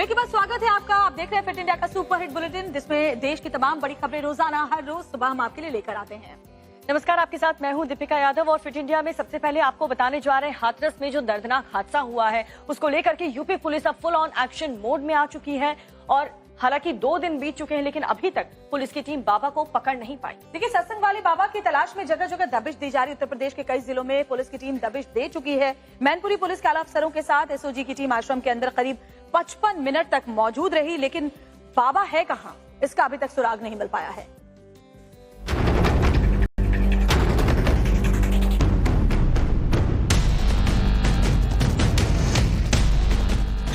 Break के बाद स्वागत है आपका। आप देख रहे हैं फिट इंडिया का सुपर हिट बुलेटिन, जिसमें देश की तमाम बड़ी खबरें रोजाना हर रोज सुबह हम आपके लिए लेकर आते हैं। नमस्कार, आपके साथ मैं हूं दीपिका यादव और फिट इंडिया में सबसे पहले आपको बताने जा रहे हैं हाथरस में जो दर्दनाक हादसा हुआ है उसको लेकर के यूपी पुलिस अब फुल ऑन एक्शन मोड में आ चुकी है। और हालांकि 2 दिन बीत चुके हैं लेकिन अभी तक पुलिस की टीम बाबा को पकड़ नहीं पाई। देखिए, सत्संग वाले बाबा की तलाश में जगह जगह दबिश दी जा रही। उत्तर प्रदेश के कई जिलों में पुलिस की टीम दबिश दे चुकी है। मैनपुरी पुलिस के आला अफसरों के साथ एसओजी की टीम आश्रम के अंदर करीब 55 मिनट तक मौजूद रही, लेकिन बाबा है कहां, इसका अभी तक सुराग नहीं मिल पाया है।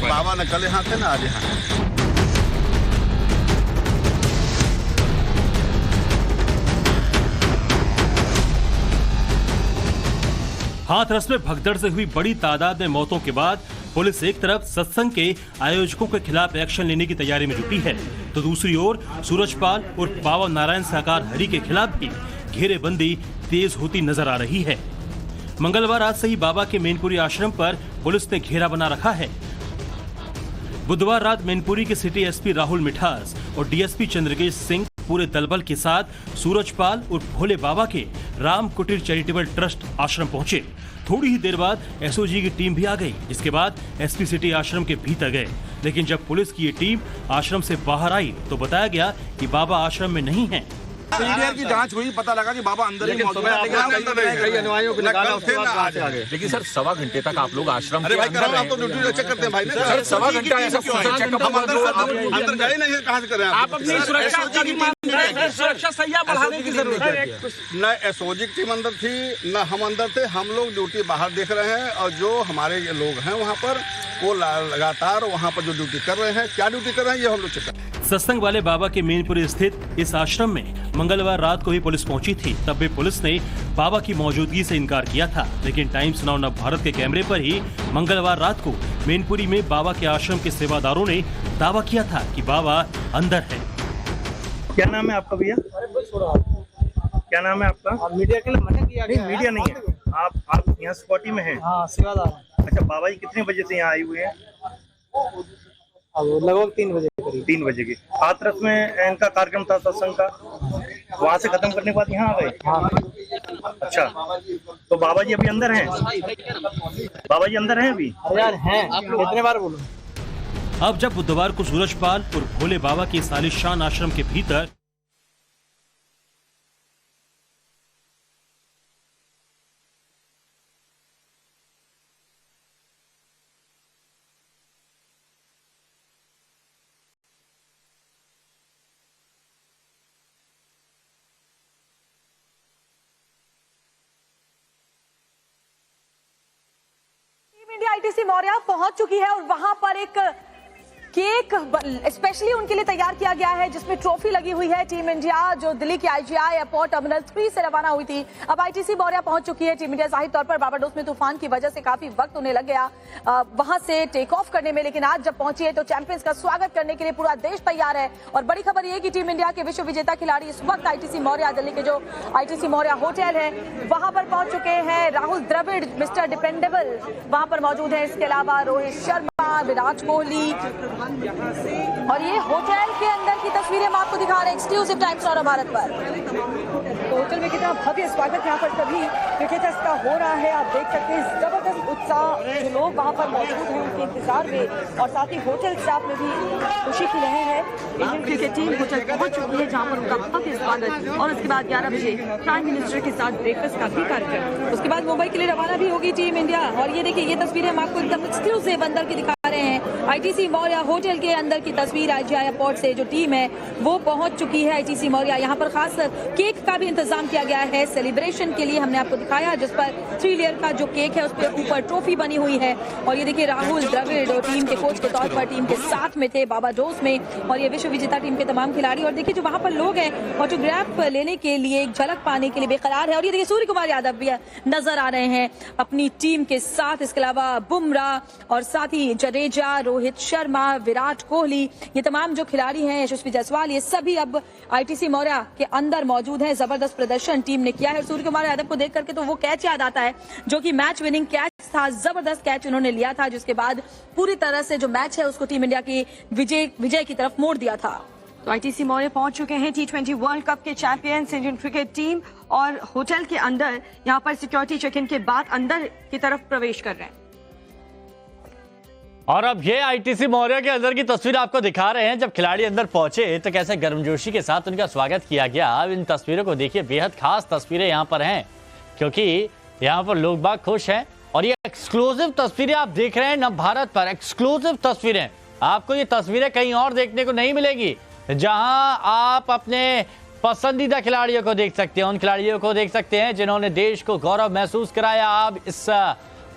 बाबा न कल यहाँ थे ना आज यहाँ। हाथरस में भगदड़ से हुई बड़ी तादाद में मौतों के बाद पुलिस एक तरफ सत्संग के आयोजकों के खिलाफ एक्शन लेने की तैयारी में जुटी है, तो दूसरी ओर सूरजपाल और बाबा नारायण साकार हरि के खिलाफ भी घेरेबंदी तेज होती नजर आ रही है। मंगलवार रात से ही बाबा के मैनपुरी आश्रम पर पुलिस ने घेरा बना रखा है। बुधवार रात मैनपुरी के सिटी एसपी राहुल मिठास और डीएसपी चंद्रकेश सिंह पूरे दलबल के साथ सूरजपाल और भोले बाबा के राम कुटीर चैरिटेबल ट्रस्ट आश्रम पहुंचे। थोड़ी ही देर बाद एसओजी की टीम भी आ गई, जिसके बाद एसपी सिटी आश्रम के भीतर गए। लेकिन जब पुलिस की ये टीम आश्रम से बाहर आई तो बताया गया कि बाबा आश्रम में नहीं है। सीनियर की जांच हुई, पता लगा कि बाबा अंदर ही मौजूद है, लेकिन सर 1.25 घंटे तक आप लोग आश्रम अरे भाई करो, आप तो ड्यूटी चेक करते हैं भाई। सर 1.25 घंटा ऐसा चेकअप अंदर गए नहीं, कहाँ से करें आप अपनी सुरक्षा सहिया बढ़ाने की जरूरत है। न एसओजी की टीम अंदर थी न हम अंदर थे। हम लोग ड्यूटी बाहर देख रहे हैं और जो हमारे लोग हैं वहाँ पर वो लगातार वहाँ पर जो ड्यूटी कर रहे हैं, क्या ड्यूटी कर रहे हैं ये हम लोग चेक कर रहे हैं। सत्संग वाले बाबा के मैनपुरी स्थित इस आश्रम में मंगलवार रात को ही पुलिस पहुंची थी। तब भी पुलिस ने बाबा की मौजूदगी से इनकार किया था, लेकिन टाइम्स नाउ नव भारत के कैमरे पर ही मंगलवार रात को मैनपुरी में बाबा के आश्रम के सेवादारों ने दावा किया था कि बाबा अंदर है। क्या नाम है आपका भैया? क्या नाम है आपका? मीडिया के लिए मना किया नहीं, मीडिया नहीं है। आप यहाँ सिक्योरिटी में हैं? हाँ, सेवादार। अच्छा, बाबा जी कितने बजे से यहाँ आए हुए हैं? लगभग 3 बजे के करीब। 3 बजे के। हाथरस में इनका कार्यक्रम था सत्संग का, वहाँ से खत्म करने के बाद यहाँ आ गए? हाँ। अच्छा, तो बाबा जी अभी अंदर हैं? बाबा जी अंदर हैं अभी? अरे यार हैं, कितने बार बोलूं। अब जब बुधवार को सूरजपाल और भोले बाबा के इस आलीशान आश्रम के भीतर इंडिया आईटीसी मौर्या पहुंच चुकी है और वहां पर एक केक स्पेशली उनके लिए तैयार किया गया है, जिसमें ट्रॉफी लगी हुई है। टीम इंडिया जो दिल्ली के आईजीआई एयरपोर्ट टर्मिनल 3 से रवाना हुई थी, अब आईटीसी मौर्या पहुंच चुकी है। टीम इंडिया जाहिर तौर पर बारबाडोस में तूफान की वजह से काफी वक्त उन्हें लग गया वहां से टेक ऑफ करने में, लेकिन आज जब पहुंची है तो चैंपियंस का स्वागत करने के लिए पूरा देश तैयार है। और बड़ी खबर यह कि टीम इंडिया के विश्व विजेता खिलाड़ी इस वक्त आईटीसी मौर्या, दिल्ली के जो आईटीसी मौर्या होटल है वहां पर पहुंच चुके हैं। राहुल द्रविड़ मिस्टर डिपेंडेबल वहां पर मौजूद है। इसके अलावा रोहित शर्मा, विराट कोहली, और ये होटल के अंदर की तस्वीरें हम आपको दिखा रहे हैं एक्सक्लूसिव टाइम्स नाउ भारत पर। तो होटल में कितना भव्य स्वागत यहाँ पर सभी क्रिकेटर्स का हो रहा है। आप देख सकते हैं जबरदस्त उत्साह, जो लोग वहाँ पर मौजूद हैं उनके इंतजार में, और साथ ही होटल स्टाफ में भी खुशी की लहर है। इंडियन क्रिकेट टीम होटल पहुंच चुकी है, जहाँ पर उनका भव्य स्वागत, और उसके बाद 11 बजे प्राइम मिनिस्टर के साथ ब्रेकफास्ट का भी कार्यक्रम। उसके बाद मुंबई के लिए रवाना भी होगी टीम इंडिया। और ये देखिए, ये तस्वीरें हम आपको एकदम एक्सक्लूसिव अंदर की दिखा रहे हैं। आईटीसी मौर्या होटल के अंदर की तस्वीर, आईजीआई एयरपोर्ट से जो टीम है वो पहुंच चुकी है आईटीसी मौर्या। यहाँ पर खास केक का भी इंतजाम किया गया है सेलिब्रेशन के लिए, हमने आपको दिखाया, जिस पर 3 लेयर का जो केक है उस पर ऊपर ट्रॉफी बनी हुई है। और ये देखिए, राहुल द्रविड़ और टीम के कोच के तौर पर टीम के साथ में थे बारबाडोस में, और ये विश्व विजेता टीम के तमाम खिलाड़ी। और देखिए, जो वहां पर लोग हैं ऑटोग्राफ लेने के लिए, एक झलक पाने के लिए बेकरार है। और ये देखिए, सूर्य कुमार यादव भी नजर आ रहे हैं अपनी टीम के साथ। इसके अलावा बुमराह और साथ ही जडेजा, रोहित शर्मा, विराट कोहली, ये तमाम जो खिलाड़ी हैं, यशस्वी जायसवाल, ये सभी अब आईटीसी मौर्या के अंदर मौजूद हैं। जबरदस्त प्रदर्शन टीम ने किया है। सूर्य कुमार यादव को देख करके तो वो कैच याद आता है जो कि मैच विनिंग कैच था, जबरदस्त कैच उन्होंने लिया था, जिसके बाद पूरी तरह से जो मैच है उसको टीम इंडिया की विजय की तरफ मोड़ दिया था। तो आईटीसी मौर्य पहुंच चुके हैं T20 वर्ल्ड कप के चैंपियंस इंडियन क्रिकेट टीम, और होटल के अंदर यहां पर सिक्योरिटी चेक इन के बाद अंदर की तरफ प्रवेश कर रहे हैं। और अब ये आईटीसी मौर्य के अंदर की तस्वीर आपको दिखा रहे हैं। जब खिलाड़ी अंदर पहुंचे तो कैसे गर्मजोशी के साथ उनका स्वागत किया गया। अब इन तस्वीरों को देखिए, बेहद खास तस्वीरें यहाँ पर हैं, क्योंकि यहाँ पर लोग बाग खुश हैं। और ये एक्सक्लूसिव तस्वीरें आप देख रहे हैं नव भारत पर, एक्सक्लूसिव तस्वीरें। आपको ये तस्वीरें कहीं और देखने को नहीं मिलेगी, जहां आप अपने पसंदीदा खिलाड़ियों को देख सकते हैं, उन खिलाड़ियों को देख सकते हैं जिन्होंने देश को गौरव महसूस कराया। आप इस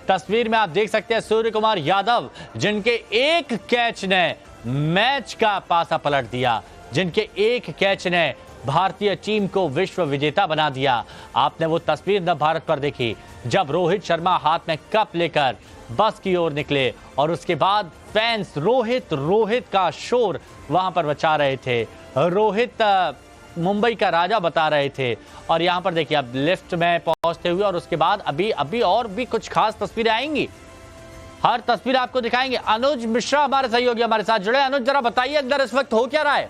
तस्वीर में आप देख सकते हैं सूर्य कुमार यादव, जिनके एक कैच ने मैच का पासा पलट दिया, जिनके एक कैच ने भारतीय टीम को विश्व विजेता बना दिया। आपने वो तस्वीर नव भारत पर देखी जब रोहित शर्मा हाथ में कप लेकर बस की ओर निकले, और उसके बाद फैंस रोहित का शोर वहां पर बचा रहे थे। रोहित मुंबई का राजा बता रहे थे। और यहाँ पर देखिए अब लिफ्ट में पहुंचते हुए, और उसके बाद अभी और भी कुछ खास तस्वीरें आएंगी, हर तस्वीर आपको दिखाएंगे। अनुज मिश्रा हमारे सहयोगी हमारे साथ जुड़े। अनुज, जरा बताइए अंदर इस वक्त हो क्या रहा है?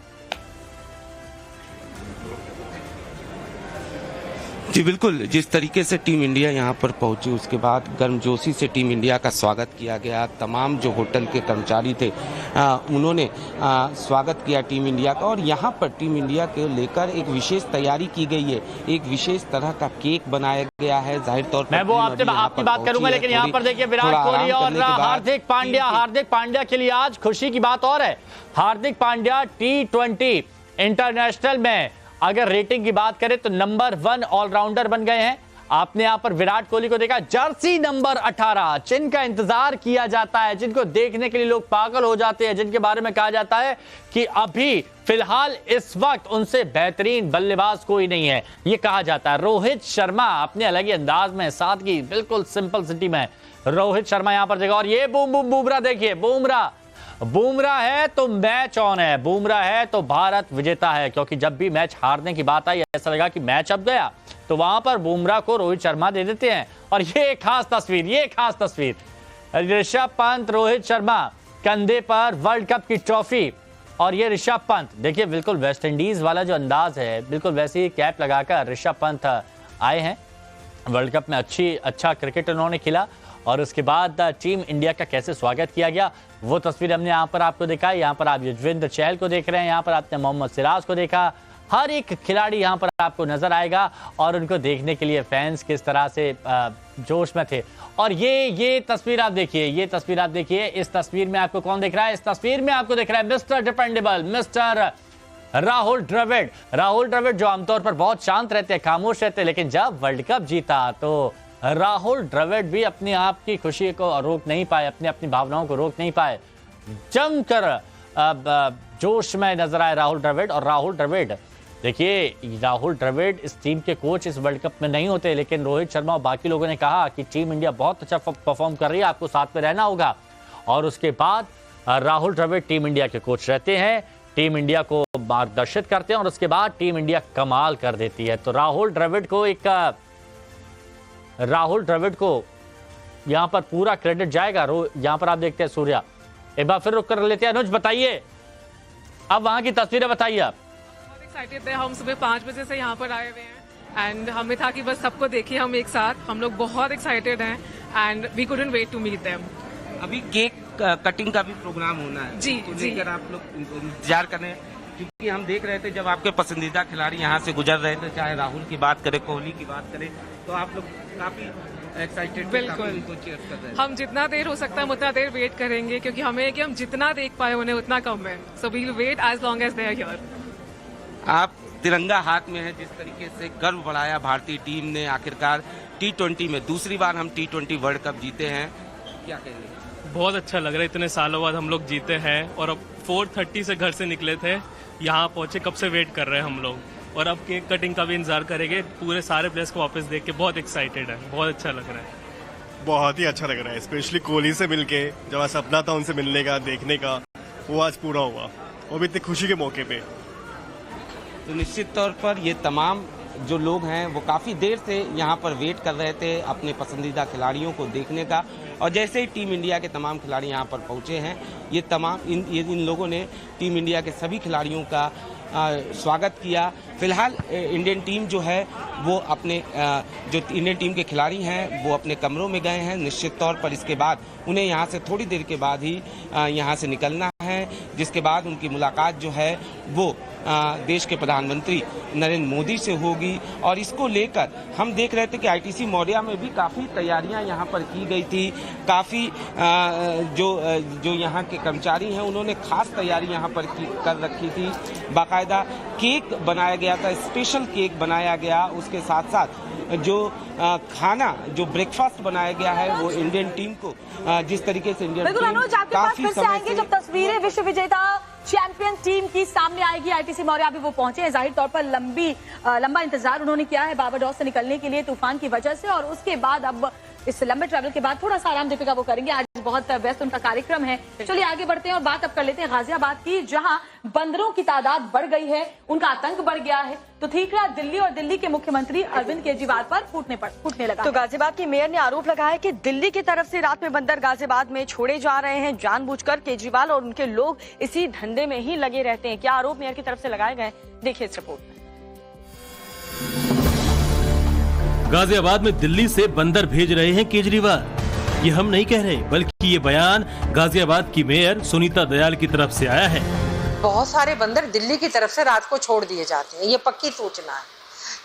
जी बिल्कुल, जिस तरीके से टीम इंडिया यहाँ पर पहुंची, उसके बाद गर्मजोशी से टीम इंडिया का स्वागत किया गया। तमाम जो होटल के कर्मचारी थे उन्होंने स्वागत किया टीम इंडिया का, और यहाँ पर टीम इंडिया के लेकर एक विशेष तैयारी की गई है। एक विशेष तरह का केक बनाया गया है। जाहिर तौर पर मैं वो आपकी बात करूंगा, लेकिन यहाँ पर देखिए विराट कोहली और हार्दिक पांड्या के लिए आज खुशी की बात और है। हार्दिक पांड्या T20 इंटरनेशनल में अगर रेटिंग की बात करें तो नंबर 1 ऑलराउंडर बन गए हैं। आपने यहां पर विराट कोहली को देखा, जर्सी नंबर 18, जिनका इंतजार किया जाता है, जिनको देखने के लिए लोग पागल हो जाते हैं, जिनके बारे में कहा जाता है कि अभी फिलहाल इस वक्त उनसे बेहतरीन बल्लेबाज कोई नहीं है, ये कहा जाता है। रोहित शर्मा अपने अलग ही अंदाज में, सादगी, बिल्कुल सिंपल सिटी में रोहित शर्मा यहां पर देखा। और ये बुमराह देखिए, बुमराह है तो मैच ऑन है, बुमराह है तो भारत विजेता है। क्योंकि जब भी मैच हारने की बात आई, ऐसा लगा कि मैच अब गया, तो वहां पर बुमराह को रोहित शर्मा दे देते हैं। और ये खास तस्वीर ऋषभ पंत, रोहित शर्मा कंधे पर वर्ल्ड कप की ट्रॉफी, और ये ऋषभ पंत देखिए, बिल्कुल वेस्ट इंडीज वाला जो अंदाज है, बिल्कुल वैसे ही कैप लगाकर ऋषभ पंत आए हैं। वर्ल्ड कप में अच्छा क्रिकेट उन्होंने खेला, और उसके बाद टीम इंडिया का कैसे स्वागत किया गया वो तस्वीर हमने यहाँ पर आपको दिखाई। यहाँ पर आप युजवेंद्र चहल को देख रहे हैं, यहाँ पर आपने मोहम्मद सिराज को देखा। हर एक खिलाड़ी यहाँ पर आपको नजर आएगा, और उनको देखने के लिए फैंस किस तरह से जोश में थे। और ये तस्वीर आप देखिए, इस तस्वीर में आपको कौन दिख रहा है? इस तस्वीर में आपको दिख रहा है mister dependable, mister Rahul Dravid, जो आमतौर पर बहुत शांत रहते हैं, खामोश रहते हैं, लेकिन जब वर्ल्ड कप जीता तो राहुल द्रविड़ भी अपने आप की खुशी को रोक नहीं पाए, अपनी भावनाओं को रोक नहीं पाए, जमकर जोश में नजर आए राहुल द्रविड़। और राहुल द्रविड़ इस टीम के कोच इस वर्ल्ड कप में नहीं होते, लेकिन रोहित शर्मा और बाकी लोगों ने कहा कि टीम इंडिया बहुत अच्छा परफॉर्म कर रही है, आपको साथ में रहना होगा। और उसके बाद राहुल द्रविड़ टीम इंडिया के कोच रहते हैं, टीम इंडिया को मार्गदर्शित करते हैं, और उसके बाद टीम इंडिया कमाल कर देती है। तो राहुल द्रविड़ को यहां पर पूरा क्रेडिट जाएगा। यहां पर आप देखते हैं सूर्या, एक बार फिर रुक कर लेते हैं। अनुज बताइए, अब वहां की तस्वीरें बताइए आप। बहुत एक्साइटेड थे, हम सुबह 5 बजे से यहाँ पर आए हुए हैं, एंड हमें था कि बस सबको देखिए हम एक साथ। हम लोग बहुत एक्साइटेड हैं, and we couldn't wait to meet them. अभी केक कटिंग का भी प्रोग्राम होना है, जी, तो लेकर आप लोग इंतजार कर रहे हैं, क्योंकि हम देख रहे थे जब आपके पसंदीदा खिलाड़ी यहाँ से गुजर रहे थे, चाहे राहुल की बात करें, कोहली की बात करें, तो आप लोग काफी एक्साइटेड, बिल्कुल हम जितना देर हो सकता है हम उतना देर वेट करेंगे, क्योंकि हमें कि हम जितना देख पाए उन्हें उतना कम है। So we will wait as long as they are here. आप तिरंगा हाथ में है, जिस तरीके से गर्व बढ़ाया भारतीय टीम ने, आखिरकार T20 में दूसरी बार हम T20 वर्ल्ड कप जीते हैं, क्या कहेंगे? बहुत अच्छा लग रहा है, इतने सालों बाद हम लोग जीते हैं, और अब 4:30 से घर से निकले थे, यहाँ पहुंचे, कब से वेट कर रहे हैं हम लोग, और अब केक कटिंग का भी इंतजार करेंगे। पूरे सारे प्लेयर्स को वापस देख के बहुत एक्साइटेड है, बहुत अच्छा लग रहा है। बहुत ही अच्छा लग रहा है, स्पेशली कोहली से मिलके, जब सपना था उनसे मिलने का, देखने का, वो आज पूरा हुआ, वो भी इतनी खुशी के मौके पे। तो निश्चित तौर पर ये तमाम जो लोग हैं वो काफ़ी देर से यहाँ पर वेट कर रहे थे अपने पसंदीदा खिलाड़ियों को देखने का। और जैसे ही टीम इंडिया के तमाम खिलाड़ी यहाँ पर पहुँचे हैं, ये तमाम इन लोगों ने टीम इंडिया के सभी खिलाड़ियों का स्वागत किया। फिलहाल इंडियन टीम जो है वो अपने जो इंडियन टीम के खिलाड़ी हैं वो अपने कमरों में गए हैं। निश्चित तौर पर इसके बाद उन्हें यहाँ से थोड़ी देर के बाद ही यहाँ से निकलना है, जिसके बाद उनकी मुलाकात जो है वो देश के प्रधानमंत्री नरेंद्र मोदी से होगी। और इसको लेकर हम देख रहे थे कि आईटीसी मौर्या में भी काफ़ी तैयारियां यहाँ पर की गई थी। काफ़ी जो यहाँ के कर्मचारी हैं उन्होंने खास तैयारी यहाँ पर कर रखी थी। बाकायदा केक बनाया गया था, स्पेशल केक बनाया गया। उसके साथ साथ जो खाना, जो ब्रेकफास्ट बनाया गया है वो इंडियन टीम को जिस तरीके से इंडियन बिल्कुल अनुज, आपके पास फिर से आएंगे जब तस्वीरें विश्व विजेता चैंपियन टीम की सामने आएगी। आईटीसी मौर्या अभी वो पहुंचे हैं, जाहिर तौर पर लंबा इंतजार उन्होंने किया है बारबाडोस से निकलने के लिए तूफान की वजह से, और उसके बाद अब इस लंबे ट्रैवल के बाद थोड़ा सा आराम दीपिका वो करेंगे। आज बहुत व्यस्त उनका कार्यक्रम है। चलिए आगे बढ़ते हैं और बात अब कर लेते हैं गाजियाबाद की, जहां बंदरों की तादाद बढ़ गई है, उनका आतंक बढ़ गया है। तो ठीकरा दिल्ली और दिल्ली के मुख्यमंत्री अरविंद केजरीवाल पर फूटने लगा। तो गाजियाबाद की मेयर ने आरोप लगाया कि दिल्ली की तरफ से रात में बंदर गाजियाबाद में छोड़े जा रहे हैं। जानबूझकर केजरीवाल और उनके लोग इसी धंधे में ही लगे रहते हैं। क्या आरोप मेयर की तरफ से लगाए गए, देखिए इस रिपोर्ट में। गाजियाबाद में दिल्ली से बंदर भेज रहे हैं केजरीवाल। ये हम नहीं कह रहे, बल्कि ये बयान गाजियाबाद की मेयर सुनीता दयाल की तरफ से आया है। बहुत सारे बंदर दिल्ली की तरफ से रात को छोड़ दिए जाते हैं, ये पक्की सूचना है।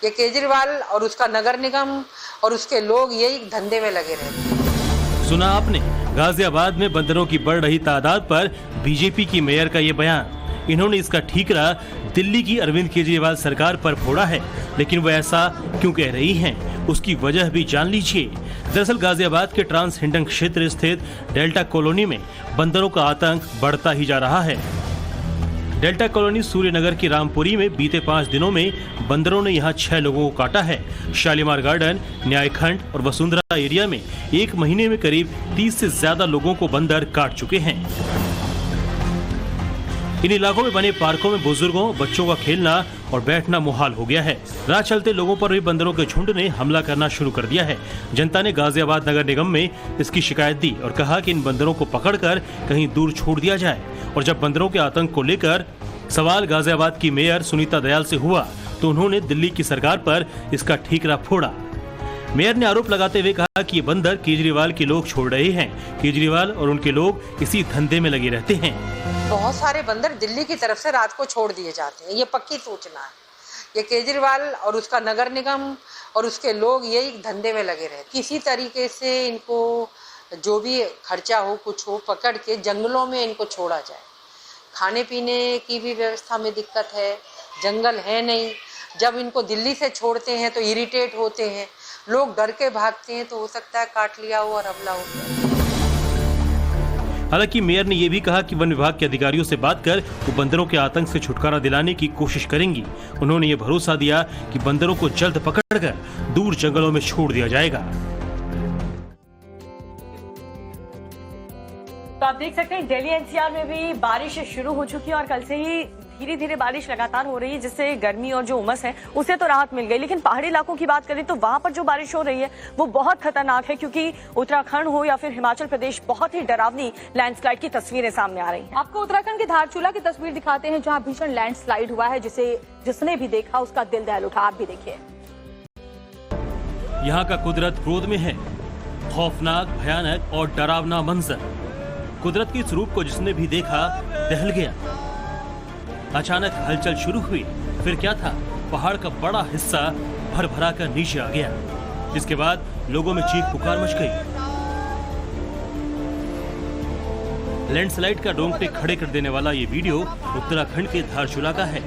ये केजरीवाल और उसका नगर निगम और उसके लोग यही धंधे में लगे रहते हैं। सुना आपने, गाजियाबाद में बंदरों की बढ़ रही तादाद पर बीजेपी की मेयर का ये बयान। इन्होंने इसका ठीकरा दिल्ली की अरविंद केजरीवाल सरकार पर फोड़ा है, लेकिन वो ऐसा क्यों कह रही हैं, उसकी वजह भी जान लीजिए। दरअसल गाजियाबाद के ट्रांस हिंडन क्षेत्र स्थित डेल्टा कॉलोनी में बंदरों का आतंक बढ़ता ही जा रहा है। डेल्टा कॉलोनी सूर्यनगर की रामपुरी में बीते 5 दिनों में बंदरों ने यहां 6 लोगों को काटा है। शालीमार गार्डन, न्यायखंड और वसुंधरा एरिया में 1 महीने में करीब 30 से ज्यादा लोगों को बंदर काट चुके हैं। इन इलाकों में बने पार्कों में बुजुर्गों, बच्चों का खेलना और बैठना मुहाल हो गया है। राह चलते लोगों पर भी बंदरों के झुंड ने हमला करना शुरू कर दिया है। जनता ने गाजियाबाद नगर निगम में इसकी शिकायत दी और कहा कि इन बंदरों को पकड़कर कहीं दूर छोड़ दिया जाए। और जब बंदरों के आतंक को लेकर सवाल गाजियाबाद की मेयर सुनीता दयाल से हुआ तो उन्होंने दिल्ली की सरकार पर इसका ठीकरा फोड़ा। मेयर ने आरोप लगाते हुए कहा कि ये बंदर केजरीवाल के लोग छोड़ रहे हैं। केजरीवाल और उनके लोग इसी धंधे में लगे रहते हैं। बहुत सारे बंदर दिल्ली की तरफ से रात को छोड़ दिए जाते हैं, ये पक्की सूचना है। ये केजरीवाल और उसका नगर निगम और उसके लोग यही धंधे में लगे रहते हैं। किसी तरीके से इनको जो भी खर्चा हो, कुछ हो, पकड़ के जंगलों में इनको छोड़ा जाए। खाने पीने की भी व्यवस्था में दिक्कत है, जंगल है नहीं। जब इनको दिल्ली से छोड़ते हैं तो इरिटेट होते हैं, लोग डर के भागते हैं, तो हो सकता है काट लिया हो और हमला हो गया। हालांकि मेयर ने यह भी कहा कि वन विभाग के अधिकारियों से बात कर वो बंदरों के आतंक से छुटकारा दिलाने की कोशिश करेंगी। उन्होंने ये भरोसा दिया कि बंदरों को जल्द पकड़कर दूर जंगलों में छोड़ दिया जाएगा। तो आप देख सकते हैं दिल्ली एनसीआर में भी बारिश शुरू हो चुकी है और कल से ही धीरे धीरे बारिश लगातार हो रही है, जिससे गर्मी और जो उमस है उससे तो राहत मिल गई। लेकिन पहाड़ी इलाकों की बात करें तो वहां पर जो बारिश हो रही है वो बहुत खतरनाक है, क्योंकि उत्तराखंड हो या फिर हिमाचल प्रदेश, बहुत ही डरावनी लैंडस्लाइड की तस्वीरें सामने आ रही हैं। आपको उत्तराखंड के धारचूला की तस्वीर दिखाते हैं, जहां भीषण लैंडस्लाइड हुआ है, जिसने भी देखा उसका दिल दहल उठा। आप भी देखिए। यहाँ का कुदरत क्रोध में है। खौफनाक, भयानक और डरावना मंजर। कुदरत के इस रूप को जिसने भी देखा दहल गया। अचानक हलचल शुरू हुई। फिर क्या था, पहाड़ का बड़ा हिस्सा भर भरा कर नीचे आ गया, जिसके बाद लोगों में चीख पुकार मच गई। लैंडस्लाइड का रोंगटे खड़े कर देने वाला ये वीडियो उत्तराखंड के धारचूला का है,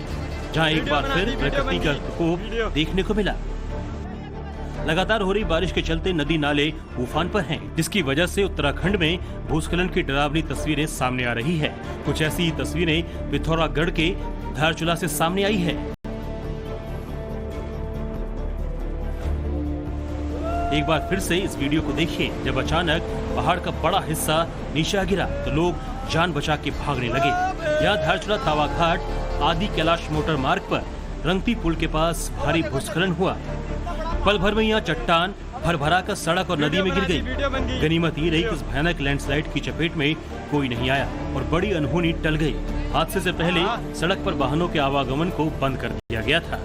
जहां एक बार फिर प्रकृति का प्रकोप देखने को मिला। लगातार हो रही बारिश के चलते नदी नाले उफान पर हैं, जिसकी वजह से उत्तराखंड में भूस्खलन की डरावनी तस्वीरें सामने आ रही है। कुछ ऐसी ही तस्वीरें पिथौरागढ़ के धारचूला से सामने आई है। एक बार फिर से इस वीडियो को देखिए, जब अचानक पहाड़ का बड़ा हिस्सा नीचे गिरा तो लोग जान बचा के भागने लगे। यहाँ धारचूला तावा घाट आदि कैलाश मोटर मार्ग पर रंगती पुल के पास भारी भूस्खलन हुआ। पल भर में यहाँ चट्टान भर कर सड़क और नदी में गिर गई। गनीमत ये रही कि इस भयानक लैंडस्लाइड की चपेट में कोई नहीं आया और बड़ी अनहोनी टल गई। हादसे से पहले सड़क पर वाहनों के आवागमन को बंद कर दिया गया था।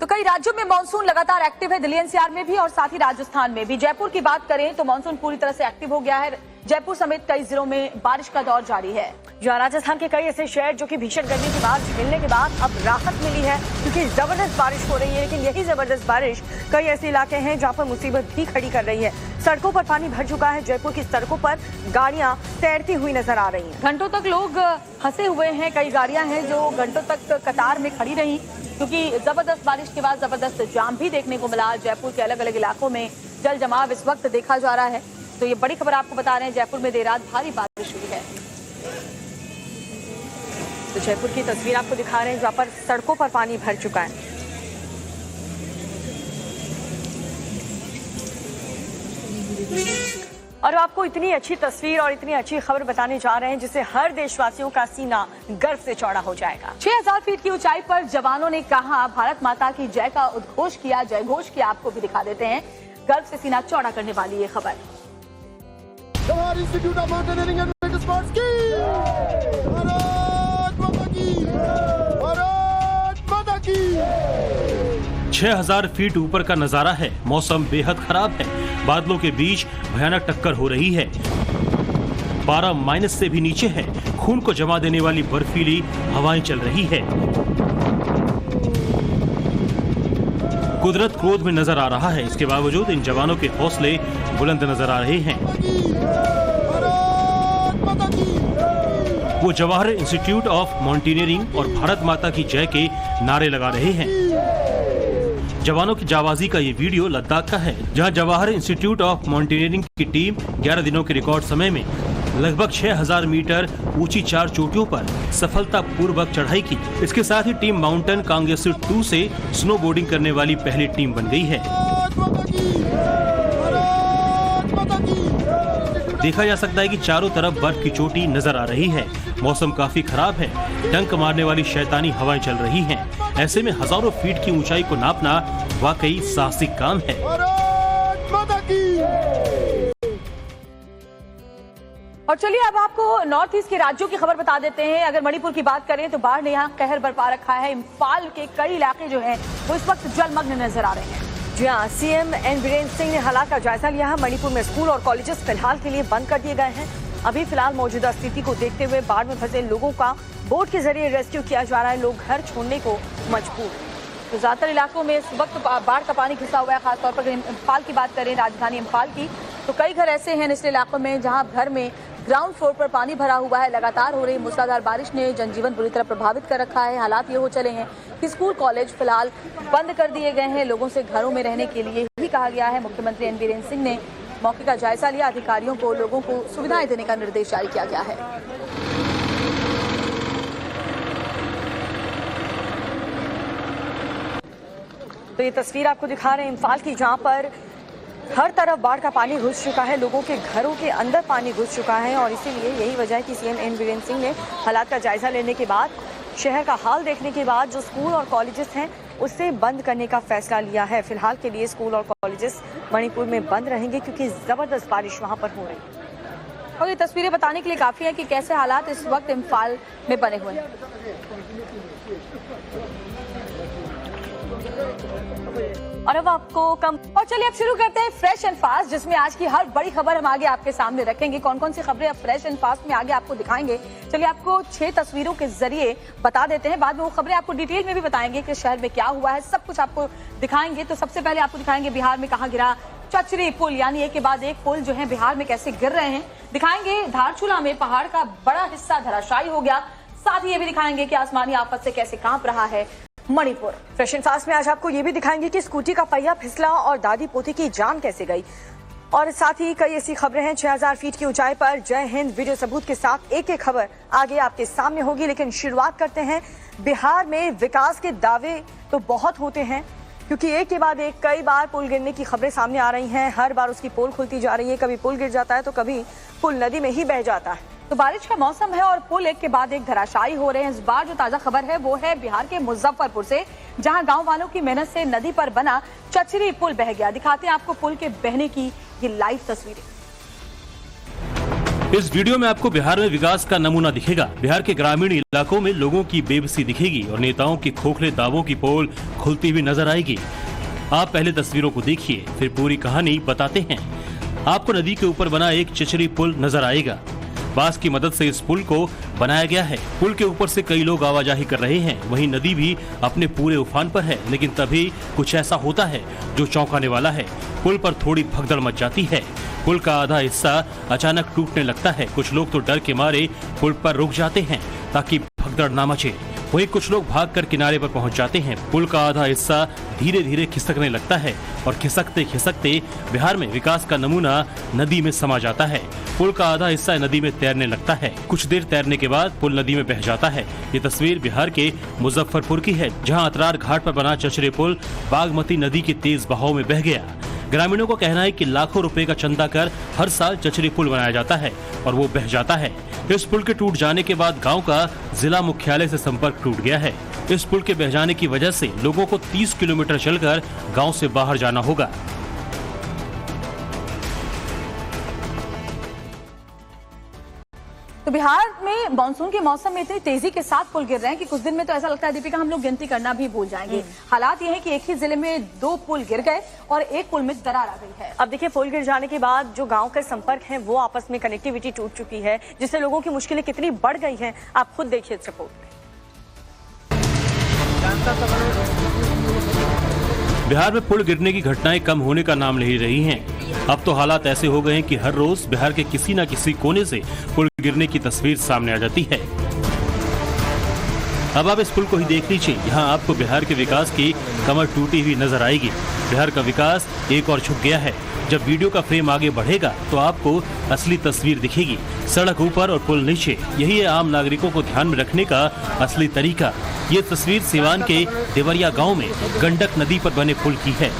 तो कई राज्यों में मानसून लगातार एक्टिव है, दिल्ली एनसीआर में भी और साथ ही राजस्थान में भी। जयपुर की बात करें तो मानसून पूरी तरह से एक्टिव हो गया है। जयपुर समेत कई जिलों में बारिश का दौर जारी है। जहां राजस्थान के कई ऐसे शहर जो कि भीषण गर्मी की बात झेलने के बाद अब राहत मिली है क्योंकि जबरदस्त बारिश हो रही है। लेकिन यही जबरदस्त बारिश कई ऐसे इलाके हैं जहां पर मुसीबत भी खड़ी कर रही है। सड़कों पर पानी भर चुका है। जयपुर की सड़कों पर गाड़ियां तैरती हुई नजर आ रही हैं। घंटों तक लोग फंसे हुए हैं। कई गाड़ियां हैं जो घंटों तक कतार में खड़ी रही क्योंकि जबरदस्त बारिश के बाद जबरदस्त जाम भी देखने को मिला। जयपुर के अलग अलग इलाकों में जल जमाव इस वक्त देखा जा रहा है। तो ये बड़ी खबर आपको बता रहे हैं, जयपुर में देर रात भारी बारिश हुई है। तो जयपुर की तस्वीर आपको दिखा रहे हैं जहां पर सड़कों पर पानी भर चुका है। और आपको इतनी अच्छी तस्वीर और इतनी अच्छी खबर बताने जा रहे हैं जिससे हर देशवासियों का सीना गर्व से चौड़ा हो जाएगा। 6000 फीट की ऊंचाई पर जवानों ने कहा भारत माता की जय का उद्घोष किया, जय घोष किया। आपको भी दिखा देते हैं, गर्व से सीना चौड़ा करने वाली ये खबर। Jawahar institute of mountaineering and winter sports की भारत माता की 6000 फीट ऊपर का नजारा है। मौसम बेहद खराब है। बादलों के बीच भयानक टक्कर हो रही है। 12 माइनस से भी नीचे है। खून को जमा देने वाली बर्फीली हवाएं चल रही है। कुदरत क्रोध में नजर आ रहा है। इसके बावजूद इन जवानों के हौसले बुलंद नजर आ रहे हैं। वो जवाहर इंस्टीट्यूट ऑफ माउंटेनियरिंग और भारत माता की जय के नारे लगा रहे हैं। जवानों की जाबाजी का ये वीडियो लद्दाख का है, जहां जवाहर इंस्टीट्यूट ऑफ माउंटेनियरिंग की टीम 11 दिनों के रिकॉर्ड समय में लगभग 6000 मीटर ऊंची 4 चोटियों पर सफलतापूर्वक चढ़ाई की। इसके साथ ही टीम माउंटेन कांगेसु 2 से स्नो बोर्डिंग करने वाली पहली टीम बन गई है। देखा जा सकता है कि चारों तरफ बर्फ की चोटी नजर आ रही है। मौसम काफी खराब है। डंक मारने वाली शैतानी हवाएं चल रही हैं। ऐसे में हजारों फीट की ऊंचाई को नापना वाकई साहसिक काम है। और चलिए अब आपको नॉर्थ ईस्ट के राज्यों की खबर बता देते हैं। अगर मणिपुर की बात करें तो बाढ़ ने यहाँ कहर बरपा रखा है। इम्फाल के कई इलाके जो हैं वो इस वक्त जलमग्न नजर आ रहे हैं। जी हाँ, सीएम एन बीरेन्द्र सिंह ने हालात का जायजा लिया है। मणिपुर में स्कूल और कॉलेजेस फिलहाल के लिए बंद कर दिए गए हैं। अभी फिलहाल मौजूदा स्थिति को देखते हुए बाढ़ में फंसे लोगों का बोट के जरिए रेस्क्यू किया जा रहा है। लोग घर छोड़ने को मजबूर हैं। तो ज्यादातर इलाकों में इस वक्त बाढ़ का पानी घुसा हुआ है। खासतौर पर इम्फाल की बात करें, राजधानी इम्फाल की, तो कई घर ऐसे हैं निचले इलाकों में जहां घर में ग्राउंड फ्लोर पर पानी भरा हुआ है। लगातार हो रही मूसलाधार बारिश ने जनजीवन बुरी तरह प्रभावित कर रखा है। हालात ये हो चले हैं कि स्कूल कॉलेज फिलहाल बंद कर दिए गए हैं। लोगों से घरों में रहने के लिए ही कहा गया है। मुख्यमंत्री एन बीरेन्द्र सिंह ने मौके का जायजा लिया। अधिकारियों को लोगों को सुविधाएं देने का निर्देश जारी किया गया है। तो ये तस्वीर आपको दिखा रहे हैं इम्फाल की, जहां पर हर तरफ बाढ़ का पानी घुस चुका है। लोगों के घरों के अंदर पानी घुस चुका है और इसीलिए यही वजह है कि सीएम एन बीरेन्द्र सिंह ने हालात का जायजा लेने के बाद, शहर का हाल देखने के बाद जो स्कूल और कॉलेजेस हैं उसे बंद करने का फैसला लिया है। फिलहाल के लिए स्कूल और कॉलेजेस मणिपुर में बंद रहेंगे क्योंकि जबरदस्त बारिश वहां पर हो रही है। और ये तस्वीरें बताने के लिए काफी है कि कैसे हालात इस वक्त इम्फाल में बने हुए हैं। और अब आपको और चलिए अब शुरू करते हैं फ्रेश एंड फास्ट, जिसमें आज की हर बड़ी खबर हम आगे आपके सामने रखेंगे। कौन कौन सी खबरें अब फ्रेश एंड फास्ट में आगे आपको दिखाएंगे, चलिए आपको 6 तस्वीरों के जरिए बता देते हैं। बाद में वो खबरें आपको डिटेल में भी बताएंगे कि शहर में क्या हुआ है, सब कुछ आपको दिखाएंगे। तो सबसे पहले आपको दिखाएंगे बिहार में कहाँ गिरा चचरी पुल, यानी एक के बाद एक पुल जो है बिहार में कैसे गिर रहे हैं। दिखाएंगे धारचूला में पहाड़ का बड़ा हिस्सा धराशायी हो गया। साथ ही ये भी दिखाएंगे कि आसमानी आफत से कैसे कांप रहा है मणिपुर। फ्रेश एंड फास्ट में आज आपको ये भी दिखाएंगे कि स्कूटी का पहिया फिसला और दादी पोती की जान कैसे गई। और साथ ही कई ऐसी खबरें हैं। 6000 फीट की ऊंचाई पर जय हिंद वीडियो सबूत के साथ एक एक खबर आगे आपके सामने होगी। लेकिन शुरुआत करते हैं, बिहार में विकास के दावे तो बहुत होते हैं क्योंकि एक के बाद एक कई बार पुल गिरने की खबरें सामने आ रही हैं। हर बार उसकी पोल खुलती जा रही है। कभी पुल गिर जाता है तो कभी पुल नदी में ही बह जाता है। तो बारिश का मौसम है और पुल एक के बाद एक धराशायी हो रहे हैं। इस बार जो ताजा खबर है वो है बिहार के मुजफ्फरपुर से, जहां गांव वालों की मेहनत से नदी पर बना चचरी पुल बह गया। दिखाते हैं आपको पुल के बहने की ये लाइव तस्वीरें। इस वीडियो में आपको बिहार में विकास का नमूना दिखेगा। बिहार के ग्रामीण इलाकों में लोगों की बेबसी दिखेगी और नेताओं के खोखले दावों की पोल खुलती हुई नजर आएगी। आप पहले तस्वीरों को देखिए, फिर पूरी कहानी बताते हैं। आपको नदी के ऊपर बना एक चचरी पुल नजर आएगा। बांस की मदद से इस पुल को बनाया गया है। पुल के ऊपर से कई लोग आवाजाही कर रहे हैं। वहीं नदी भी अपने पूरे उफान पर है, लेकिन तभी कुछ ऐसा होता है जो चौंकाने वाला है। पुल पर थोड़ी भगदड़ मच जाती है। पुल का आधा हिस्सा अचानक टूटने लगता है। कुछ लोग तो डर के मारे पुल पर रुक जाते हैं ताकि भगदड़ ना मचे। वहीं कुछ लोग भागकर किनारे पर पहुंच जाते हैं। पुल का आधा हिस्सा धीरे धीरे खिसकने लगता है और खिसकते खिसकते बिहार में विकास का नमूना नदी में समा जाता है। पुल का आधा हिस्सा नदी में तैरने लगता है। कुछ देर तैरने के बाद पुल नदी में बह जाता है। ये तस्वीर बिहार के मुजफ्फरपुर की है, जहां अतरार घाट पर बना चचरे पुल बागमती नदी के तेज बहाव में बह गया। ग्रामीणों का कहना है कि लाखों रुपए का चंदा कर हर साल चचरी पुल बनाया जाता है और वो बह जाता है। इस पुल के टूट जाने के बाद गांव का जिला मुख्यालय से संपर्क टूट गया है। इस पुल के बह जाने की वजह से लोगों को 30 किलोमीटर चलकर गांव से बाहर जाना होगा। तो बिहार में मानसून के मौसम में इतनी तेजी के साथ पुल गिर रहे हैं कि कुछ दिन में तो ऐसा लगता है दीपिका हम लोग गिनती करना भी भूल जाएंगे। हालात ये है कि एक ही जिले में 2 पुल गिर गए और एक पुल में दरार आ गई है। अब देखिए, पुल गिर जाने के बाद जो गांव के संपर्क हैं वो आपस में कनेक्टिविटी टूट चुकी है, जिससे लोगों की मुश्किलें कितनी बढ़ गई हैं आप खुद देखिए इस रिपोर्ट में। बिहार में पुल गिरने की घटनाएं कम होने का नाम ले रही हैं। अब तो हालात ऐसे हो गए हैं कि हर रोज बिहार के किसी न किसी कोने से पुल गिरने की तस्वीर सामने आ जाती है। अब आप इस पुल को ही देख लीजिए। यहाँ आपको बिहार के विकास की कमर टूटी हुई नजर आएगी। बिहार का विकास एक और झुक गया है। जब वीडियो का फ्रेम आगे बढ़ेगा तो आपको असली तस्वीर दिखेगी। सड़क ऊपर और पुल नीचे, यही है आम नागरिकों को ध्यान में रखने का असली तरीका। ये तस्वीर सिवान के देवरिया गांव में गंडक नदी पर बने पुल की है।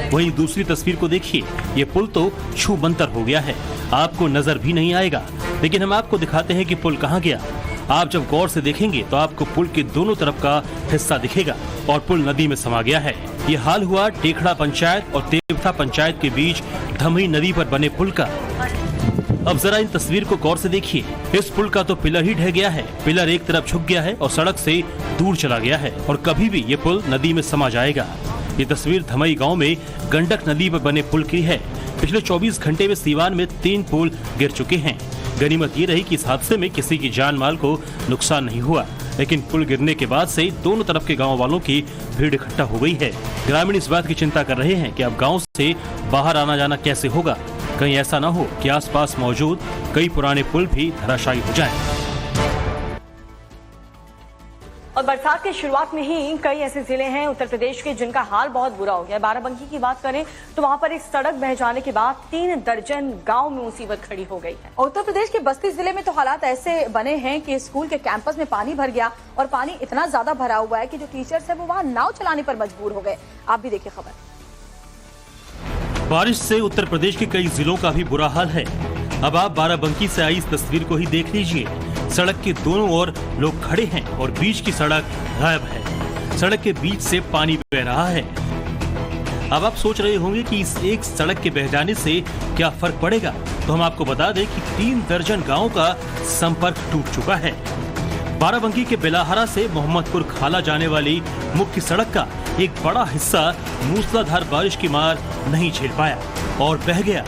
वहीं दूसरी तस्वीर को देखिए, ये पुल तो छूमंतर हो गया है, आपको नजर भी नहीं आएगा। लेकिन हम आपको दिखाते हैं कि पुल कहाँ गया। आप जब गौर से देखेंगे तो आपको पुल के दोनों तरफ का हिस्सा दिखेगा और पुल नदी में समा गया है। ये हाल हुआ टेखड़ा पंचायत और तेवथा पंचायत के बीच धमई नदी पर बने पुल का। अब जरा इन तस्वीर को गौर से देखिए। इस पुल का तो पिलर ही ढह गया है। पिलर एक तरफ झुक गया है और सड़क से दूर चला गया है और कभी भी ये पुल नदी में समा जाएगा। ये तस्वीर धमई गांव में गंडक नदी पर बने पुल की है। पिछले 24 घंटे में सीवान में 3 पुल गिर चुके हैं। गनीमत ये रही कि इस हादसे में किसी की जान माल को नुकसान नहीं हुआ, लेकिन पुल गिरने के बाद से दोनों तरफ के गांव वालों की भीड़ इकट्ठा हो गई है। ग्रामीण इस बात की चिंता कर रहे हैं कि अब गांव से बाहर आना जाना कैसे होगा। कहीं ऐसा न हो कि आसपास मौजूद कई पुराने पुल भी धराशायी हो जाएं। और बरसात की शुरुआत में ही कई ऐसे जिले हैं उत्तर प्रदेश के जिनका हाल बहुत बुरा हो गया। बाराबंकी की बात करें तो वहां पर एक सड़क बह जाने के बाद 3 दर्जन गांव में मुसीबत खड़ी हो गई है। उत्तर प्रदेश के बस्ती जिले में तो हालात ऐसे बने हैं कि स्कूल के कैंपस में पानी भर गया और पानी इतना ज्यादा भरा हुआ है कि जो टीचर्स है वो वहाँ नाव चलाने पर मजबूर हो गए। आप भी देखिए खबर। बारिश से उत्तर प्रदेश के कई जिलों का भी बुरा हाल है। अब आप बाराबंकी से आई इस तस्वीर को ही देख लीजिए। सड़क के दोनों ओर लोग खड़े हैं और बीच की सड़क गायब है। सड़क के बीच से पानी बह रहा है। अब आप सोच रहे होंगे कि इस एक सड़क के बह जाने से क्या फर्क पड़ेगा, तो हम आपको बता दें कि 3 दर्जन गांवों का संपर्क टूट चुका है। बाराबंकी के बेलाहारा से मोहम्मदपुर खाला जाने वाली मुख्य सड़क का एक बड़ा हिस्सा मूसलाधार बारिश की मार नहीं झेल पाया और बह गया।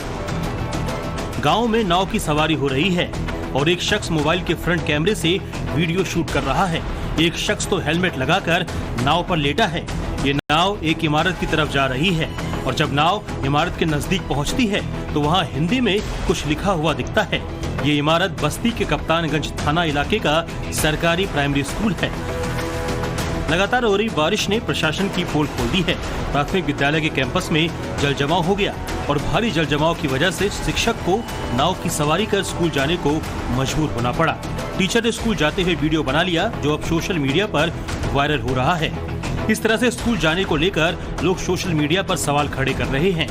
गांव में नाव की सवारी हो रही है और एक शख्स मोबाइल के फ्रंट कैमरे से वीडियो शूट कर रहा है। एक शख्स तो हेलमेट लगाकर नाव पर लेटा है। ये नाव एक इमारत की तरफ जा रही है और जब नाव इमारत के नजदीक पहुंचती है तो वहां हिंदी में कुछ लिखा हुआ दिखता है। ये इमारत बस्ती के कप्तानगंज थाना इलाके का सरकारी प्राइमरी स्कूल है। लगातार हो रही बारिश ने प्रशासन की पोल खोल दी है। प्राथमिक विद्यालय के कैंपस में जल जमाव हो गया और भारी जल जमाव की वजह से शिक्षक को नाव की सवारी कर स्कूल जाने को मजबूर होना पड़ा। टीचर ने स्कूल जाते हुए वीडियो बना लिया जो अब सोशल मीडिया पर वायरल हो रहा है। इस तरह से स्कूल जाने को लेकर लोग सोशल मीडिया पर सवाल खड़े कर रहे हैं।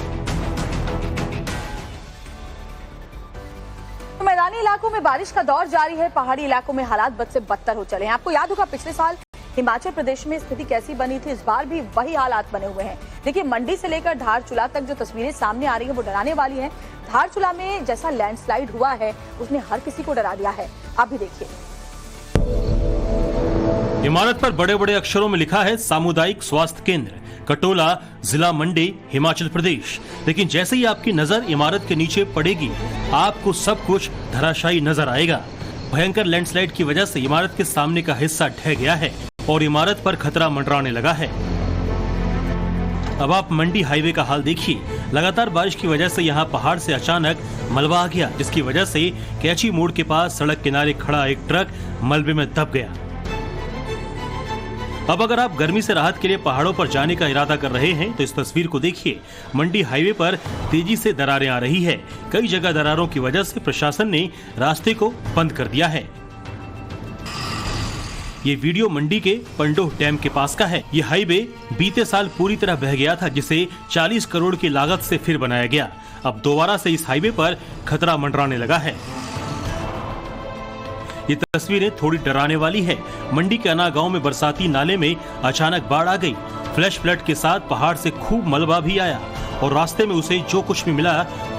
में बारिश का दौर जारी है। पहाड़ी इलाकों में हालात बद से बदतर हो चले हैं। आपको याद होगा पिछले साल हिमाचल प्रदेश में स्थिति कैसी बनी थी, इस बार भी वही हालात बने हुए हैं। देखिए, मंडी से लेकर धारचूला तक जो तस्वीरें सामने आ रही हैं वो डराने वाली हैं। धारचूला में जैसा लैंडस्लाइड हुआ है उसने हर किसी को डरा दिया है। आप भी देखिए। इमारत पर बड़े बड़े अक्षरों में लिखा है सामुदायिक स्वास्थ्य केंद्र कटोला, जिला मंडी, हिमाचल प्रदेश। लेकिन जैसे ही आपकी नजर इमारत के नीचे पड़ेगी, आपको सब कुछ धराशायी नजर आएगा। भयंकर लैंडस्लाइड की वजह से इमारत के सामने का हिस्सा ढह गया है और इमारत पर खतरा मंडराने लगा है। अब आप मंडी हाईवे का हाल देखिए। लगातार बारिश की वजह से यहाँ पहाड़ से अचानक मलबा आ गया, जिसकी वजह से कैची मोड़ के पास सड़क किनारे खड़ा एक ट्रक मलबे में दब गया। अब अगर आप गर्मी से राहत के लिए पहाड़ों पर जाने का इरादा कर रहे हैं तो इस तस्वीर को देखिए। मंडी हाईवे पर तेजी से दरारें आ रही है। कई जगह दरारों की वजह से प्रशासन ने रास्ते को बंद कर दिया है। ये वीडियो मंडी के पंडोह डैम के पास का है। ये हाईवे बीते साल पूरी तरह बह गया था, जिसे 40 करोड़ की लागत से फिर बनाया गया। अब दोबारा से इस हाईवे पर खतरा मंडराने लगा है। ये तस्वीरें थोड़ी डराने वाली है। मंडी के अना गांव में बरसाती नाले में अचानक बाढ़ आ गई। फ्लैश फ्लड के साथ पहाड़ से खूब मलबा भी आया और रास्ते में उसे जो कुछ भी मिला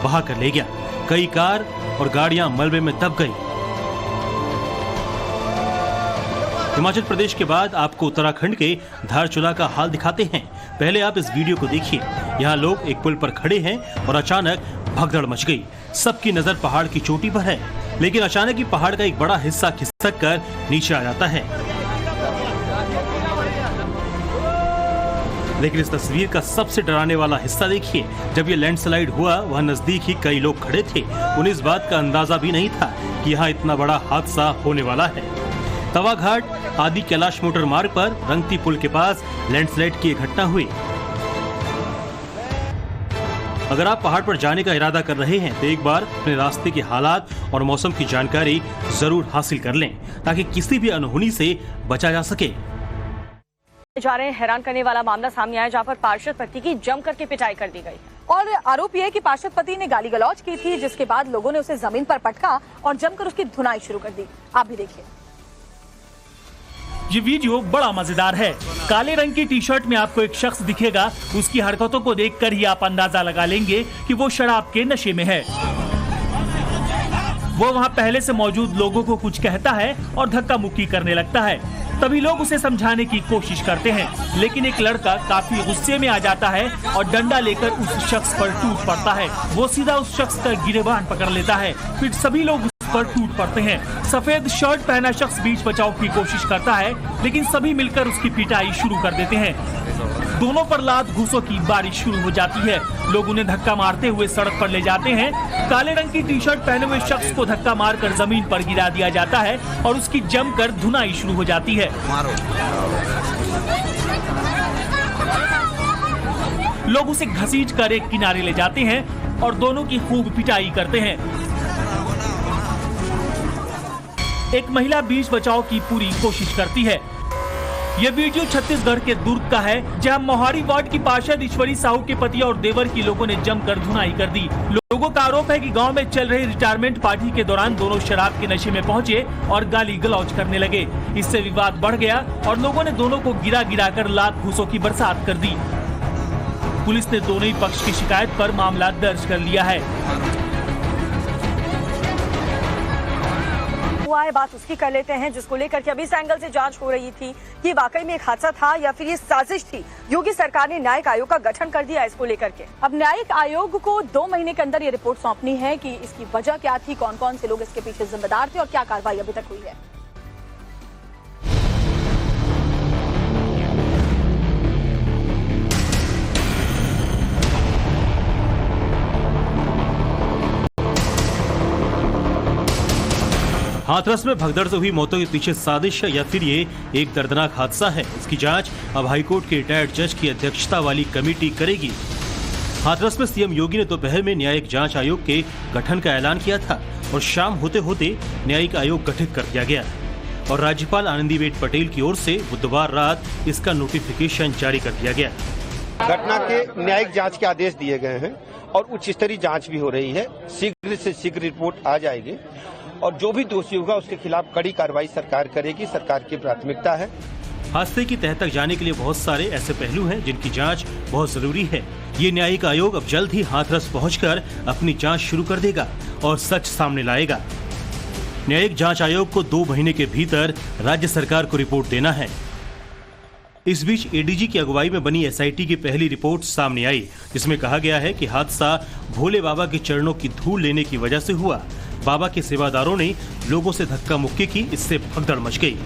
बहा कर ले गया। कई कार और गाड़ियां मलबे में दब गई। हिमाचल प्रदेश के बाद आपको उत्तराखंड के धारचूला का हाल दिखाते हैं। पहले आप इस वीडियो को देखिए। यहाँ लोग एक पुल पर खड़े हैं और अचानक भगदड़ मच गई। सबकी नजर पहाड़ की चोटी पर है, लेकिन अचानक ही पहाड़ का एक बड़ा हिस्सा खिसक कर नीचे आ जाता है। लेकिन इस तस्वीर का सबसे डराने वाला हिस्सा देखिए। जब ये लैंडस्लाइड हुआ, वह नजदीक ही कई लोग खड़े थे। उन्हें इस बात का अंदाजा भी नहीं था कि यहाँ इतना बड़ा हादसा होने वाला है। तवाघाट आदि कैलाश मोटर मार्ग पर रंगती पुल के पास लैंडस्लाइड की घटना हुई। अगर आप पहाड़ पर जाने का इरादा कर रहे हैं तो एक बार अपने रास्ते के हालात और मौसम की जानकारी जरूर हासिल कर लें, ताकि किसी भी अनहोनी से बचा जा सके। जा रहे हैं, हैरान करने वाला मामला सामने आया जहां पर पार्षद पति की जम करके पिटाई कर दी गई और आरोप यह है कि पार्षद पति ने गाली गलौज की थी, जिसके बाद लोगों ने उसे जमीन पर पटका और जमकर उसकी धुनाई शुरू कर दी। आप भी देखिए। ये वीडियो बड़ा मजेदार है। काले रंग की टी शर्ट में आपको एक शख्स दिखेगा। उसकी हरकतों को देखकर ही आप अंदाजा लगा लेंगे कि वो शराब के नशे में है। वो वहाँ पहले से मौजूद लोगों को कुछ कहता है और धक्का मुक्की करने लगता है। तभी लोग उसे समझाने की कोशिश करते हैं, लेकिन एक लड़का काफी गुस्से में आ जाता है और डंडा लेकर उस शख्स पर टूट पड़ता है। वो सीधा उस शख्स का गिरेबान पकड़ लेता है। फिर सभी लोग उस पर टूट पड़ते हैं। सफेद शर्ट पहना शख्स बीच बचाव की कोशिश करता है, लेकिन सभी मिलकर उसकी पिटाई शुरू कर देते हैं। दोनों पर लात घूसों की बारिश शुरू हो जाती है। लोग उन्हें धक्का मारते हुए सड़क पर ले जाते हैं। काले रंग की टी शर्ट पहने हुए शख्स को धक्का मारकर जमीन पर गिरा दिया जाता है और उसकी जमकर धुनाई शुरू हो जाती है। लोग उसे घसीट कर एक किनारे ले जाते हैं और दोनों की खूब पिटाई करते हैं। एक महिला बीच बचाव की पूरी कोशिश करती है। ये वीडियो छत्तीसगढ़ के दुर्ग का है, जहां मोहारी वार्ड की पार्षद ईश्वरी साहू के पति और देवर की लोगों ने जमकर धुनाई कर दी। लोगों का आरोप है कि गांव में चल रही रिटायरमेंट पार्टी के दौरान दोनों शराब के नशे में पहुंचे और गाली गलौज करने लगे। इससे विवाद बढ़ गया और लोगों ने दोनों को गिरा गिरा कर लात घूसों की बरसात कर दी। पुलिस ने दोनों ही पक्ष की शिकायत पर मामला दर्ज कर लिया है। हुआ है, बात उसकी कर लेते हैं जिसको लेकर के अभी इस एंगल से जांच हो रही थी कि वाकई में एक हादसा था या फिर ये साजिश थी। योगी सरकार ने न्यायिक आयोग का गठन कर दिया इसको लेकर के। अब न्यायिक आयोग को 2 महीने के अंदर ये रिपोर्ट सौंपनी है कि इसकी वजह क्या थी, कौन कौन से लोग इसके पीछे जिम्मेदार थे और क्या कार्रवाई अभी तक हुई है। हाथरस में भगदड़ से हुई मौतों के पीछे साजिश है या फिर ये एक दर्दनाक हादसा है, इसकी जांच अब हाईकोर्ट के रिटायर्ड जज की अध्यक्षता वाली कमेटी करेगी। हाथरस में सीएम योगी ने दोपहर में न्यायिक जांच आयोग के गठन का ऐलान किया था और शाम होते होते न्यायिक आयोग गठित कर दिया गया और राज्यपाल आनंदीबेन पटेल की ओर से बुधवार रात इसका नोटिफिकेशन जारी कर दिया गया। घटना के न्यायिक जांच के आदेश दिए गए हैं और उच्च स्तरीय जांच भी हो रही है। शीघ्र से शीघ्र रिपोर्ट आ जाएगी और जो भी दोषी होगा उसके खिलाफ कड़ी कार्रवाई सरकार करेगी, सरकार की प्राथमिकता है। हादसे की तह तक जाने के लिए बहुत सारे ऐसे पहलू हैं जिनकी जांच बहुत जरूरी है। ये न्यायिक आयोग अब जल्द ही हाथरस पहुंचकर अपनी जांच शुरू कर देगा और सच सामने लाएगा। न्यायिक जांच आयोग को 2 महीने के भीतर राज्य सरकार को रिपोर्ट देना है। इस बीच एडीजी की अगुवाई में बनी एसआईटी की पहली रिपोर्ट सामने आई, जिसमें कहा गया है कि हादसा भोले बाबा के चरणों की धूल लेने की वजह से हुआ। बाबा के सेवादारों ने लोगों से धक्का मुक्की की, इससे भगदड़ मच गई।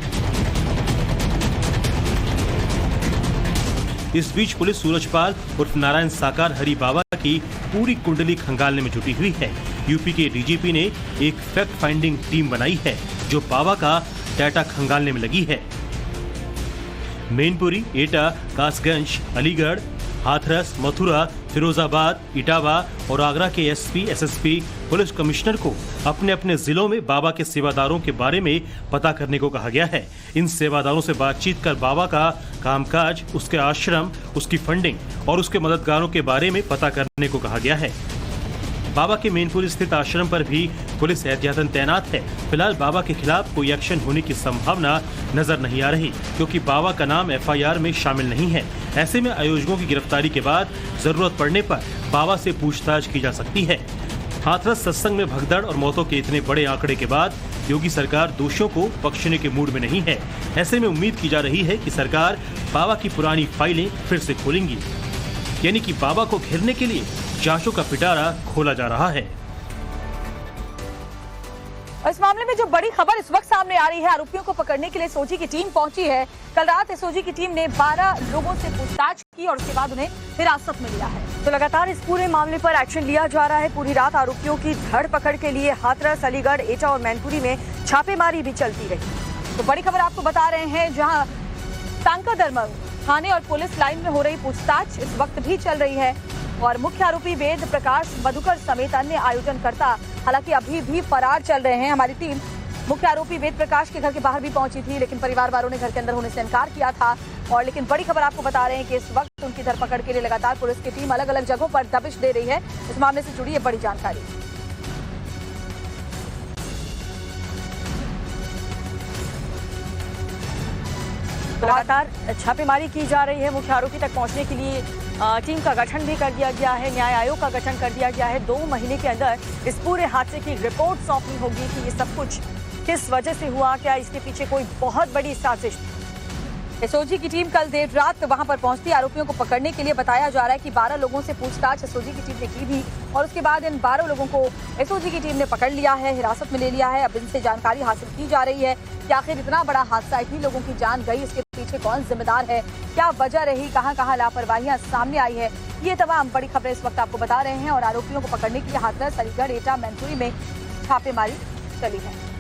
इस बीच पुलिस सूरजपाल उर्फ नारायण साकार हरि बाबा की पूरी कुंडली खंगालने में जुटी हुई है। यूपी के डीजीपी ने एक फैक्ट फाइंडिंग टीम बनाई है जो बाबा का डाटा खंगालने में लगी है। मैनपुरी, एटा, कासगंज, अलीगढ़, हाथरस, मथुरा, फिरोजाबाद, इटावा और आगरा के एसपी, एसएसपी, पुलिस कमिश्नर को अपने अपने जिलों में बाबा के सेवादारों के बारे में पता करने को कहा गया है। इन सेवादारों से बातचीत कर बाबा का कामकाज, उसके आश्रम, उसकी फंडिंग और उसके मददगारों के बारे में पता करने को कहा गया है। बाबा के मैनपुरी स्थित आश्रम पर भी पुलिस एहतियातन तैनात है। फिलहाल बाबा के खिलाफ कोई एक्शन होने की संभावना नजर नहीं आ रही, क्योंकि बाबा का नाम एफआईआर में शामिल नहीं है। ऐसे में आयोजकों की गिरफ्तारी के बाद जरूरत पड़ने पर बाबा से पूछताछ की जा सकती है। हाथरस सत्संग में भगदड़ और मौतों के इतने बड़े आंकड़े के बाद योगी सरकार दोषियों को बख्शने के मूड में नहीं है। ऐसे में उम्मीद की जा रही है कि सरकार बाबा की पुरानी फाइलें फिर से खोलेंगी, यानी कि बाबा को घेरने के लिए जांचों का पिटारा खोला जा रहा है। इस मामले में जो बड़ी खबर इस वक्त सामने आ रही है, आरोपियों को पकड़ने के लिए एसओजी की टीम पहुंची है। कल रात एसओजी की टीम ने 12 लोगों से पूछताछ की और उसके बाद उन्हें हिरासत में लिया है। तो लगातार इस पूरे मामले पर एक्शन लिया जा रहा है। पूरी रात आरोपियों की धर पकड़ के लिए हाथरस, अलीगढ़, एटा और मैनपुरी में छापेमारी भी चलती रही। तो बड़ी खबर आपको बता रहे हैं, जहाँ टांकादरमा थाने और पुलिस लाइन में हो रही पूछताछ इस वक्त भी चल रही है और मुख्य आरोपी वेद प्रकाश मधुकर समेत अन्य आयोजनकर्ता हालांकि अभी भी फरार चल रहे हैं। हमारी टीम मुख्य आरोपी वेद प्रकाश के घर के बाहर भी पहुंची थी, लेकिन परिवार वालों ने घर के अंदर होने से इनकार किया था। और लेकिन बड़ी खबर आपको बता रहे हैं कि इस वक्त उनकी धरपकड़ के लिए लगातार पुलिस की टीम अलग अलग जगहों पर दबिश दे रही है। इस मामले से जुड़ी है बड़ी जानकारी। लगातार छापेमारी की जा रही है। मुख्य आरोपी तक पहुंचने के लिए टीम का गठन भी कर दिया गया है, न्याय आयोग का गठन कर दिया गया है। 2 महीने के अंदर इस पूरे हादसे की रिपोर्ट सौंपनी होगी कि ये सब कुछ किस वजह से हुआ, क्या इसके पीछे कोई बहुत बड़ी साजिश। एसओजी की टीम कल देर रात वहां पर पहुंचती, आरोपियों को पकड़ने के लिए बताया जा रहा है कि 12 लोगों से पूछताछ एसओजी की टीम ने की भी और उसके बाद इन 12 लोगों को एसओजी की टीम ने पकड़ लिया है, हिरासत में ले लिया है। अब इनसे जानकारी हासिल की जा रही है कि आखिर इतना बड़ा हादसा, इतनी लोगों की जान गई, इसके पीछे कौन जिम्मेदार है, क्या वजह रही, कहां कहां लापरवाहियां सामने आई है। ये तमाम बड़ी खबरें इस वक्त आपको बता रहे हैं और आरोपियों को पकड़ने के लिए हाथरस, अलीगढ़, एटा, मैनपुरी में छापेमारी चली है।